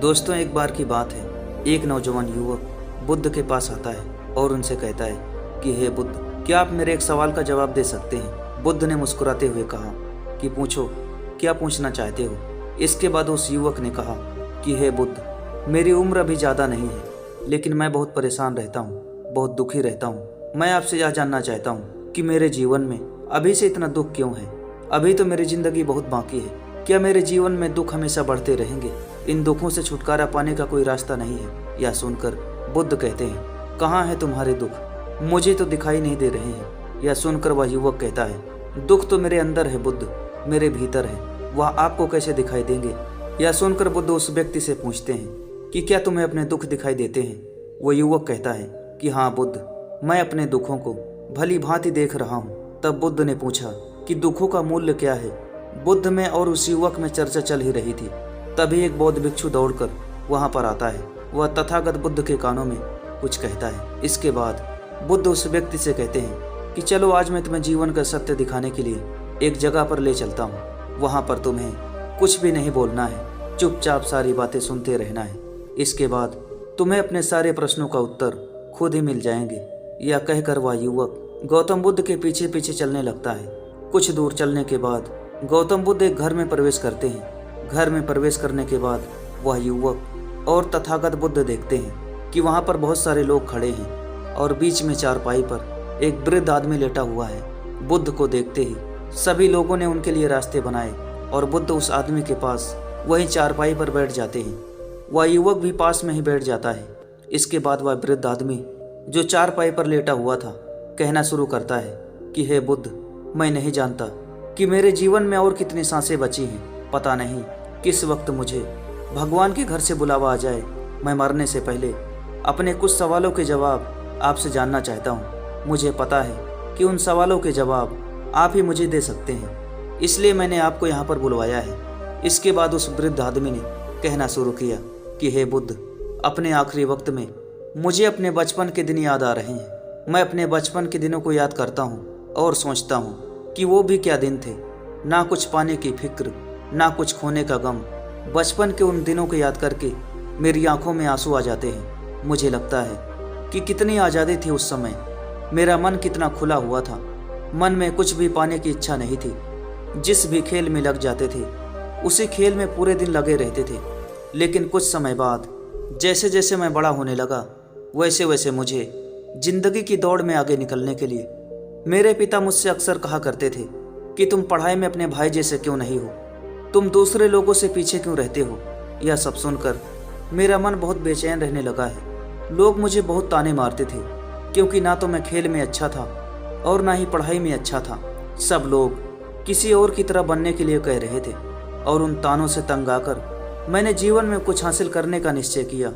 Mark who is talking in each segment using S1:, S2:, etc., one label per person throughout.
S1: दोस्तों, एक बार की बात है। एक नौजवान युवक बुद्ध के पास आता है और उनसे कहता है कि हे बुद्ध, क्या आप मेरे एक सवाल का जवाब दे सकते हैं। बुद्ध ने मुस्कुराते हुए कहा कि पूछो, क्या पूछना चाहते हो। इसके बाद उस युवक ने कहा कि हे बुद्ध, मेरी उम्र अभी ज़्यादा नहीं है, लेकिन मैं बहुत परेशान रहता हूँ, बहुत दुखी रहता हूँ। मैं आपसे यह जानना चाहता हूँ कि मेरे जीवन में अभी से इतना दुख क्यों है। अभी तो मेरी ज़िंदगी बहुत बाकी है। क्या मेरे जीवन में दुख हमेशा बढ़ते रहेंगे। इन दुखों से छुटकारा पाने का कोई रास्ता नहीं है। यह सुनकर बुद्ध कहते हैं, कहाँ है तुम्हारे दुख, मुझे तो दिखाई नहीं दे रहे हैं। यह सुनकर वह युवक कहता है, दुख तो मेरे अंदर है बुद्ध, मेरे भीतर है, वह आपको कैसे दिखाई देंगे। यह सुनकर बुद्ध उस व्यक्ति से पूछते हैं कि क्या तुम्हें अपने दुख दिखाई देते हैं। वो युवक कहता है कि हाँ बुद्ध, मैं अपने दुखों को भली भांति देख रहा हूँ। तब बुद्ध ने पूछा कि दुखों का मूल्य क्या है। बुद्ध में और उस युवक में चर्चा चल ही रही थी। तभी एक बौद्ध भिक्षु दौड़कर वहां पर आता है। वह तथागत बुद्ध के कानों में कुछ कहता है। इसके बाद बुद्ध उस व्यक्ति से कहते हैं कि चलो आज मैं तुम्हें जीवन का सत्य दिखाने के लिए एक जगह पर ले चलता हूँ। वहां पर तुम्हें कुछ भी नहीं बोलना है, चुपचाप सारी बातें सुनते रहना है। इसके बाद तुम्हें अपने सारे प्रश्नों का उत्तर खुद ही मिल जाएंगे। यह कहकर वह युवक गौतम बुद्ध के पीछे पीछे चलने लगता है। कुछ दूर चलने के बाद गौतम बुद्ध एक घर में प्रवेश करते हैं। घर में प्रवेश करने के बाद वह युवक और तथागत बुद्ध देखते हैं कि वहाँ पर बहुत सारे लोग खड़े हैं और बीच में चारपाई पर एक वृद्ध आदमी लेटा हुआ है। बुद्ध को देखते ही सभी लोगों ने उनके लिए रास्ते बनाए और बुद्ध उस आदमी के पास वहीं चारपाई पर बैठ जाते हैं। वह युवक भी पास में ही बैठ जाता है। इसके बाद वह वृद्ध आदमी जो चारपाई पर लेटा हुआ था कहना शुरू करता है कि हे बुद्ध, मैं नहीं जानता कि मेरे जीवन में और कितनी सांसें बची हैं। पता नहीं किस वक्त मुझे भगवान के घर से बुलावा आ जाए। मैं मरने से पहले अपने कुछ सवालों के जवाब आपसे जानना चाहता हूँ। मुझे पता है कि उन सवालों के जवाब आप ही मुझे दे सकते हैं, इसलिए मैंने आपको यहाँ पर बुलवाया है। इसके बाद उस वृद्ध आदमी ने कहना शुरू किया कि हे बुद्ध, अपने आखिरी वक्त में मुझे अपने बचपन के दिन याद आ रहे हैं। मैं अपने बचपन के दिनों को याद करता हूँ और सोचता हूँ कि वो भी क्या दिन थे। ना कुछ पाने की फिक्र, ना कुछ खोने का गम। बचपन के उन दिनों को याद करके मेरी आंखों में आंसू आ जाते हैं। मुझे लगता है कि कितनी आज़ादी थी उस समय। मेरा मन कितना खुला हुआ था। मन में कुछ भी पाने की इच्छा नहीं थी। जिस भी खेल में लग जाते थे उसी खेल में पूरे दिन लगे रहते थे। लेकिन कुछ समय बाद जैसे जैसे मैं बड़ा होने लगा वैसे वैसे मुझे जिंदगी की दौड़ में आगे निकलने के लिए मेरे पिता मुझसे अक्सर कहा करते थे कि तुम पढ़ाई में अपने भाई जैसे क्यों नहीं हो, तुम दूसरे लोगों से पीछे क्यों रहते हो। यह सब सुनकर मेरा मन बहुत बेचैन रहने लगा है। लोग मुझे बहुत ताने मारते थे क्योंकि ना तो मैं खेल में अच्छा था और ना ही पढ़ाई में अच्छा था। सब लोग किसी और की तरह बनने के लिए कह रहे थे और उन तानों से तंग आकर मैंने जीवन में कुछ हासिल करने का निश्चय किया।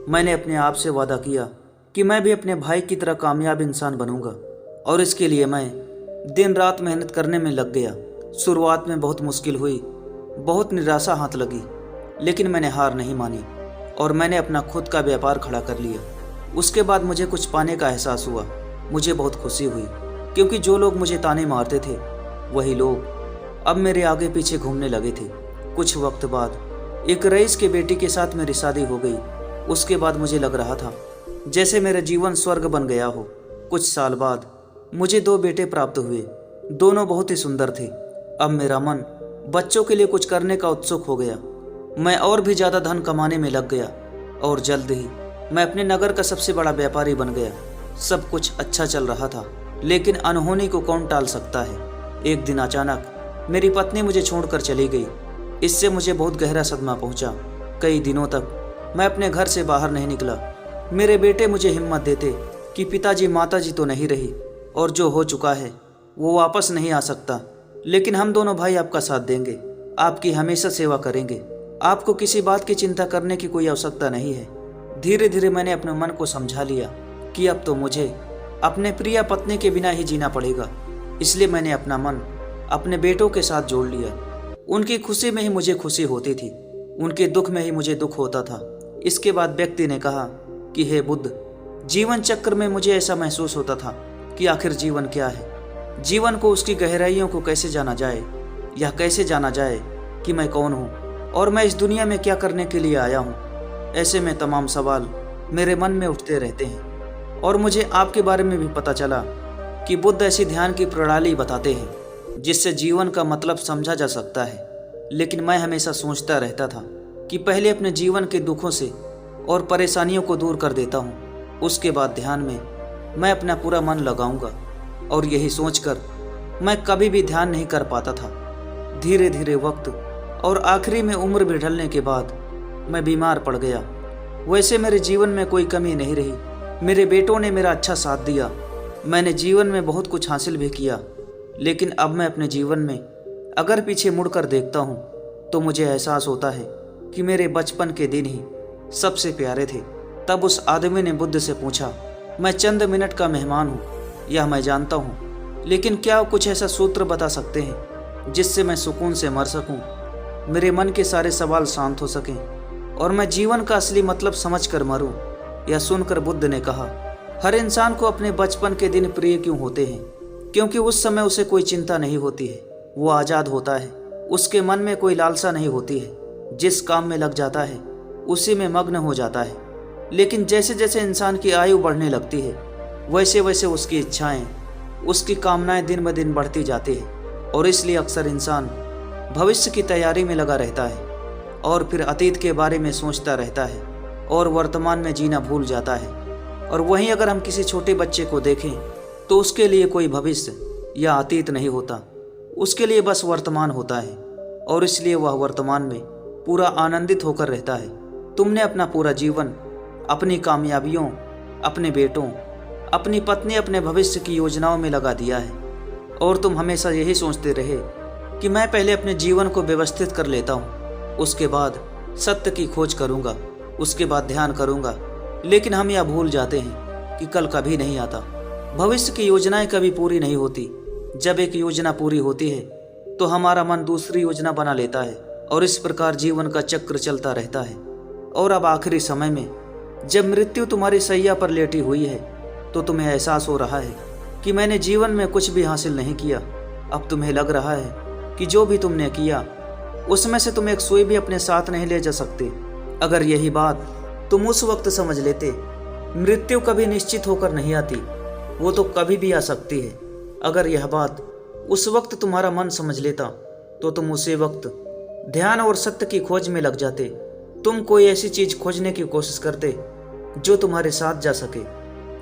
S1: मैंने अपने आप से वादा किया कि मैं भी अपने भाई की तरह कामयाब इंसान बनूंगा और इसके लिए मैं दिन रात मेहनत करने में लग गया। शुरुआत में बहुत मुश्किल हुई, बहुत निराशा हाथ लगी, लेकिन मैंने हार नहीं मानी और मैंने अपना खुद का व्यापार खड़ा कर लिया। उसके बाद मुझे कुछ पाने का एहसास हुआ। मुझे बहुत खुशी हुई क्योंकि जो लोग मुझे ताने मारते थे वही लोग अब मेरे आगे पीछे घूमने लगे थे। कुछ वक्त बाद एक रईस के बेटी के साथ मेरी शादी हो गई। उसके बाद मुझे लग रहा था जैसे मेरा जीवन स्वर्ग बन गया हो। कुछ साल बाद मुझे 2 बेटे प्राप्त हुए। दोनों बहुत ही सुंदर थे। अब मेरा मन बच्चों के लिए कुछ करने का उत्सुक हो गया। मैं और भी ज़्यादा धन कमाने में लग गया और जल्द ही मैं अपने नगर का सबसे बड़ा व्यापारी बन गया। सब कुछ अच्छा चल रहा था, लेकिन अनहोनी को कौन टाल सकता है। एक दिन अचानक मेरी पत्नी मुझे छोड़कर चली गई। इससे मुझे बहुत गहरा सदमा पहुंचा। कई दिनों तक मैं अपने घर से बाहर नहीं निकला। मेरे बेटे मुझे हिम्मत देते कि पिताजी माताजी तो नहीं रही और जो हो चुका है वो वापस नहीं आ सकता, लेकिन हम दोनों भाई आपका साथ देंगे, आपकी हमेशा सेवा करेंगे। आपको किसी बात की चिंता करने की कोई आवश्यकता नहीं है। धीरे धीरे मैंने अपने मन को समझा लिया कि अब तो मुझे अपने प्रिय पत्नी के बिना ही जीना पड़ेगा। इसलिए मैंने अपना मन अपने बेटों के साथ जोड़ लिया। उनकी खुशी में ही मुझे खुशी होती थी, उनके दुख में ही मुझे दुख होता था। इसके बाद व्यक्ति ने कहा कि हे बुद्ध, जीवन चक्र में मुझे ऐसा महसूस होता था कि आखिर जीवन क्या है। जीवन को उसकी गहराइयों को कैसे जाना जाए, यह कैसे जाना जाए कि मैं कौन हूँ और मैं इस दुनिया में क्या करने के लिए आया हूँ। ऐसे में तमाम सवाल मेरे मन में उठते रहते हैं। और मुझे आपके बारे में भी पता चला कि बुद्ध ऐसी ध्यान की प्रणाली बताते हैं जिससे जीवन का मतलब समझा जा सकता है। लेकिन मैं हमेशा सोचता रहता था कि पहले अपने जीवन के दुखों से और परेशानियों को दूर कर देता हूँ, उसके बाद ध्यान में मैं अपना पूरा मन लगाऊंगा। और यही सोचकर मैं कभी भी ध्यान नहीं कर पाता था। धीरे धीरे वक्त और आखिरी में उम्र भी ढलने के बाद मैं बीमार पड़ गया। वैसे मेरे जीवन में कोई कमी नहीं रही। मेरे बेटों ने मेरा अच्छा साथ दिया। मैंने जीवन में बहुत कुछ हासिल भी किया। लेकिन अब मैं अपने जीवन में अगर पीछे मुड़कर देखता हूँ तो मुझे एहसास होता है कि मेरे बचपन के दिन ही सबसे प्यारे थे। तब उस आदमी ने बुद्ध से पूछा, मैं चंद मिनट का मेहमान हूँ, यह मैं जानता हूँ, लेकिन क्या कुछ ऐसा सूत्र बता सकते हैं जिससे मैं सुकून से मर सकूँ, मेरे मन के सारे सवाल शांत हो सकें और मैं जीवन का असली मतलब समझ कर मरूँ। यह सुनकर बुद्ध ने कहा, हर इंसान को अपने बचपन के दिन प्रिय क्यों होते हैं? क्योंकि उस समय उसे कोई चिंता नहीं होती है, वो आज़ाद होता है, उसके मन में कोई लालसा नहीं होती है, जिस काम में लग जाता है उसी में मग्न हो जाता है। लेकिन जैसे जैसे इंसान की आयु बढ़ने लगती है वैसे वैसे उसकी इच्छाएं, उसकी कामनाएं दिन ब दिन बढ़ती जाती है। और इसलिए अक्सर इंसान भविष्य की तैयारी में लगा रहता है और फिर अतीत के बारे में सोचता रहता है और वर्तमान में जीना भूल जाता है। और वहीं अगर हम किसी छोटे बच्चे को देखें तो उसके लिए कोई भविष्य या अतीत नहीं होता, उसके लिए बस वर्तमान होता है और इसलिए वह वर्तमान में पूरा आनंदित होकर रहता है। तुमने अपना पूरा जीवन अपनी कामयाबियों, अपने बेटों, अपनी पत्नी, अपने भविष्य की योजनाओं में लगा दिया है और तुम हमेशा यही सोचते रहे कि मैं पहले अपने जीवन को व्यवस्थित कर लेता हूँ, उसके बाद सत्य की खोज करूँगा, उसके बाद ध्यान करूँगा। लेकिन हम यह भूल जाते हैं कि कल कभी नहीं आता। भविष्य की योजनाएं कभी पूरी नहीं होती। जब एक योजना पूरी होती है तो हमारा मन दूसरी योजना बना लेता है और इस प्रकार जीवन का चक्र चलता रहता है। और अब आखिरी समय में जब मृत्यु तुम्हारी सैया पर लेटी हुई है तो तुम्हें एहसास हो रहा है कि मैंने जीवन में कुछ भी हासिल नहीं किया। अब तुम्हें लग रहा है कि जो भी तुमने किया उसमें से तुम एक सुई भी अपने साथ नहीं ले जा सकते। अगर यही बात तुम उस वक्त समझ लेते, मृत्यु कभी निश्चित होकर नहीं आती, वो तो कभी भी आ सकती है। अगर यह बात उस वक्त तुम्हारा मन समझ लेता तो तुम उसी वक्त ध्यान और सत्य की खोज में लग जाते। तुम कोई ऐसी चीज खोजने की कोशिश करते जो तुम्हारे साथ जा सके,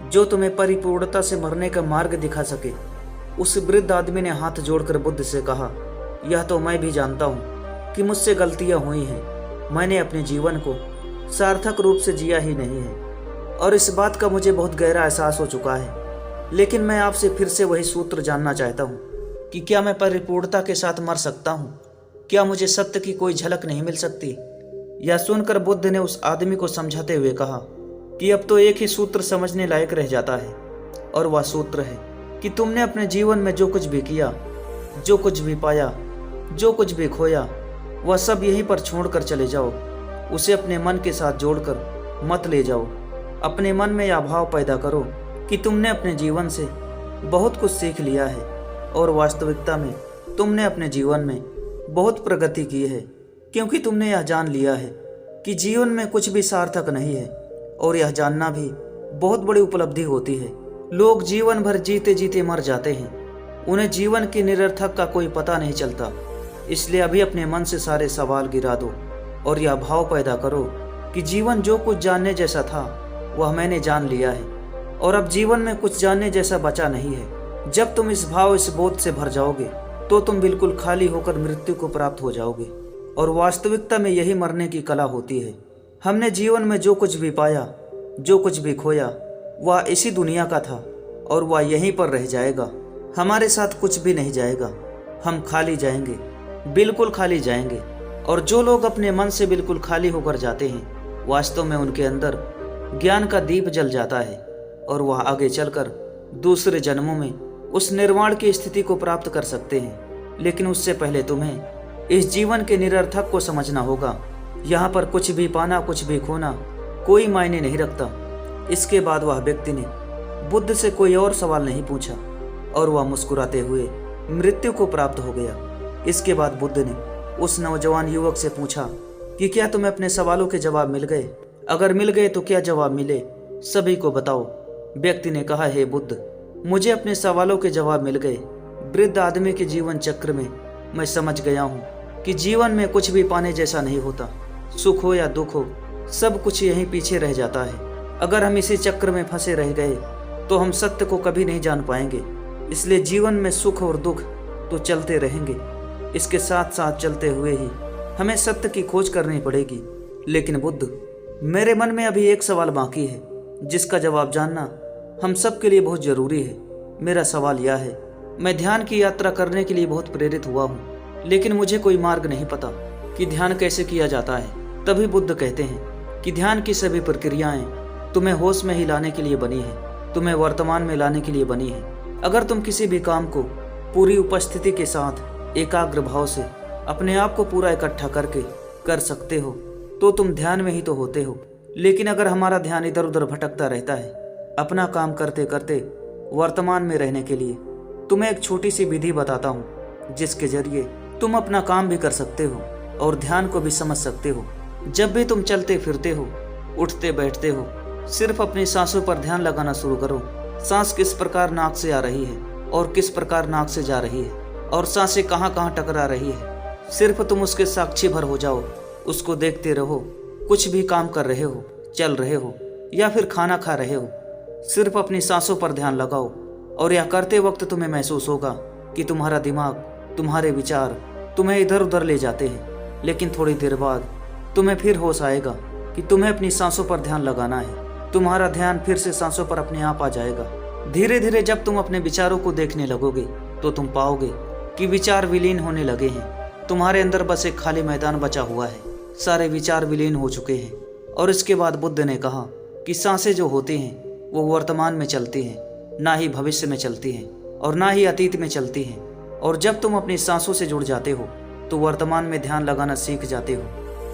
S1: जो तुम्हें परिपूर्णता से मरने का मार्ग दिखा सके। उस वृद्ध आदमी ने हाथ जोड़कर बुद्ध से कहा, यह तो मैं भी जानता हूँ कि मुझसे गलतियाँ हुई हैं। मैंने अपने जीवन को सार्थक रूप से जिया ही नहीं है और इस बात का मुझे बहुत गहरा एहसास हो चुका है। लेकिन मैं आपसे फिर से वही सूत्र जानना चाहता हूँ कि क्या मैं परिपूर्णता के साथ मर सकता हूँ? क्या मुझे सत्य की कोई झलक नहीं मिल सकती? यह सुनकर बुद्ध ने उस आदमी को समझाते हुए कहा कि अब तो एक ही सूत्र समझने लायक रह जाता है और वह सूत्र है कि तुमने अपने जीवन में जो कुछ भी किया, जो कुछ भी पाया, जो कुछ भी खोया, वह सब यहीं पर छोड़कर चले जाओ। उसे अपने मन के साथ जोड़कर मत ले जाओ। अपने मन में यह भाव पैदा करो कि तुमने अपने जीवन से बहुत कुछ सीख लिया है और वास्तविकता में तुमने अपने जीवन में बहुत प्रगति की है, क्योंकि तुमने यह जान लिया है कि जीवन में कुछ भी सार्थक नहीं है और यह जानना भी बहुत बड़ी उपलब्धि होती है। लोग जीवन भर जीते जीते मर जाते हैं, उन्हें जीवन की निरर्थक का कोई पता नहीं चलता। इसलिए अभी अपने मन से सारे सवाल गिरा दो और यह भाव पैदा करो कि जीवन जो कुछ जानने जैसा था वह मैंने जान लिया है और अब जीवन में कुछ जानने जैसा बचा नहीं है। जब तुम इस भाव, इस बोध से भर जाओगे तो तुम बिल्कुल खाली होकर मृत्यु को प्राप्त हो जाओगे। और वास्तविकता में यही मरने की कला होती है। हमने जीवन में जो कुछ भी पाया, जो कुछ भी खोया, वह इसी दुनिया का था और वह यहीं पर रह जाएगा। हमारे साथ कुछ भी नहीं जाएगा। हम खाली जाएंगे, बिल्कुल खाली जाएंगे। और जो लोग अपने मन से बिल्कुल खाली होकर जाते हैं, वास्तव में उनके अंदर ज्ञान का दीप जल जाता है और वह आगे चलकर दूसरे जन्मों में उस निर्वाण की स्थिति को प्राप्त कर सकते हैं। लेकिन उससे पहले तुम्हें इस जीवन के निरर्थक को समझना होगा। यहाँ पर कुछ भी पाना, कुछ भी खोना कोई मायने नहीं रखता। इसके बाद वह व्यक्ति ने बुद्ध से कोई और सवाल नहीं पूछा और वह मुस्कुराते हुए मृत्यु को प्राप्त हो गया। इसके बाद बुद्ध ने उस नौजवान युवक से पूछा कि क्या तुम्हें अपने सवालों के जवाब मिल गए? अगर मिल गए तो क्या जवाब मिले, सभी को बताओ। व्यक्ति ने कहा, हे बुद्ध, मुझे अपने सवालों के जवाब मिल गए। वृद्ध आदमी के जीवन चक्र में मैं समझ गया हूँ कि जीवन में कुछ भी पाने जैसा नहीं होता। सुख हो या दुख हो, सब कुछ यहीं पीछे रह जाता है। अगर हम इसी चक्र में फंसे रह गए तो हम सत्य को कभी नहीं जान पाएंगे। इसलिए जीवन में सुख और दुख तो चलते रहेंगे, इसके साथ साथ चलते हुए ही हमें सत्य की खोज करनी पड़ेगी। लेकिन बुद्ध, मेरे मन में अभी एक सवाल बाकी है जिसका जवाब जानना हम सब के लिए बहुत जरूरी है। मेरा सवाल यह है, मैं ध्यान की यात्रा करने के लिए बहुत प्रेरित हुआ हूँ, लेकिन मुझे कोई मार्ग नहीं पता कि ध्यान कैसे किया जाता है। तभी बुद्ध कहते हैं कि ध्यान की सभी प्रक्रियाएं तुम्हें होश में ही लाने के लिए बनी है, तुम्हें वर्तमान में लाने के लिए बनी है। अगर तुम किसी भी काम को पूरी उपस्थिति के साथ एकाग्र भाव से अपने आप को पूरा इकट्ठा करके कर सकते हो तो तुम ध्यान में ही तो होते हो। लेकिन अगर हमारा ध्यान इधर उधर भटकता रहता है, अपना काम करते करते वर्तमान में रहने के लिए तुम्हें एक छोटी सी विधि बताता हूँ जिसके जरिए तुम अपना काम भी कर सकते हो और ध्यान को भी समझ सकते हो। जब भी तुम चलते फिरते हो, उठते बैठते हो, सिर्फ अपनी सांसों पर ध्यान लगाना शुरू करो। सांस किस प्रकार नाक से आ रही है और किस प्रकार नाक से जा रही है और सांसें कहाँ कहाँ टकरा रही है, सिर्फ तुम उसके साक्षी भर हो जाओ। उसको देखते रहो। कुछ भी काम कर रहे हो, चल रहे हो या फिर खाना खा रहे हो, सिर्फ अपनी सांसों पर ध्यान लगाओ। और यह करते वक्त तुम्हें महसूस होगा कि तुम्हारा दिमाग, तुम्हारे विचार तुम्हें इधर उधर ले जाते हैं। लेकिन थोड़ी देर बाद तुम्हें फिर होश आएगा कि तुम्हें अपनी सांसों पर ध्यान लगाना है। तुम्हारा ध्यान फिर से सांसों पर अपने आप आ जाएगा। धीरे धीरे जब तुम अपने विचारों को देखने लगोगे तो तुम पाओगे कि विचार विलीन होने लगे हैं। तुम्हारे अंदर बस एक खाली मैदान बचा हुआ है, सारे विचार विलीन हो चुके हैं। और इसके बाद बुद्ध ने कहा कि सांसें जो होती हैं वो वर्तमान में चलती हैं, ना ही भविष्य में चलती हैं और ना ही अतीत में चलती हैं। और जब तुम अपनी सांसों से जुड़ जाते हो तो वर्तमान में ध्यान लगाना सीख जाते हो,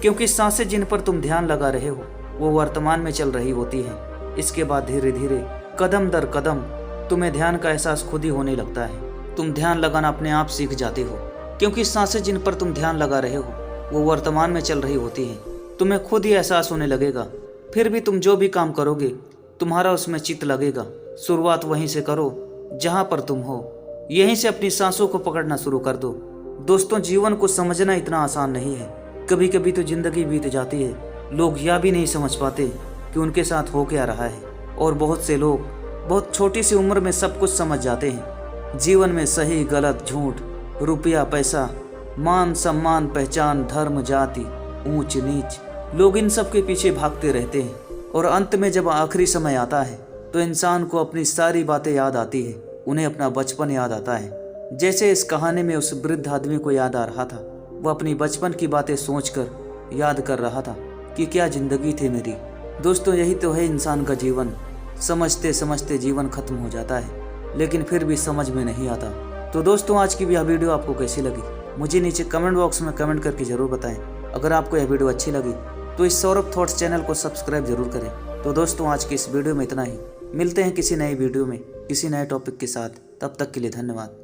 S1: क्योंकि सांसें जिन पर तुम ध्यान लगा रहे हो वो वर्तमान में चल रही होती हैं। इसके बाद धीरे धीरे कदम दर कदम तुम्हें ध्यान का एहसास खुद ही होने लगता है। तुम ध्यान लगाना अपने आप सीख जाते हो, क्योंकि सांसें जिन पर तुम ध्यान लगा रहे हो वो वर्तमान में चल रही होती हैं। तुम्हें खुद ही एहसास होने लगेगा। फिर भी तुम जो भी काम करोगे तुम्हारा उसमें चित्त लगेगा। शुरुआत वहीं से करो जहाँ पर तुम हो, यहीं से अपनी सांसों को पकड़ना शुरू कर दो। दोस्तों, जीवन को समझना इतना आसान नहीं है। कभी कभी तो जिंदगी बीत जाती है, लोग यह भी नहीं समझ पाते कि उनके साथ हो क्या रहा है। और बहुत से लोग बहुत छोटी सी उम्र में सब कुछ समझ जाते हैं। जीवन में सही गलत, झूठ, रुपया पैसा, मान सम्मान, पहचान, धर्म, जाति, ऊंच नीच, लोग इन सब के पीछे भागते रहते हैं। और अंत में जब आखिरी समय आता है तो इंसान को अपनी सारी बातें याद आती है। उन्हें अपना बचपन याद आता है। जैसे इस कहानी में उस वृद्ध आदमी को याद आ रहा था। वह अपनी बचपन की बातें सोचकर याद कर रहा था कि क्या जिंदगी थी मेरी। दोस्तों, यही तो है इंसान का जीवन। समझते समझते जीवन खत्म हो जाता है, लेकिन फिर भी समझ में नहीं आता। तो दोस्तों, आज की भी यह वीडियो आपको कैसी लगी मुझे नीचे कमेंट बॉक्स में कमेंट करके जरूर बताएं। अगर आपको यह वीडियो अच्छी लगी तो इस सौरभ थॉट्स चैनल को सब्सक्राइब जरूर करें। तो दोस्तों, आज की इस वीडियो में इतना ही। मिलते हैं किसी नई वीडियो में किसी नए टॉपिक के साथ। तब तक के लिए धन्यवाद।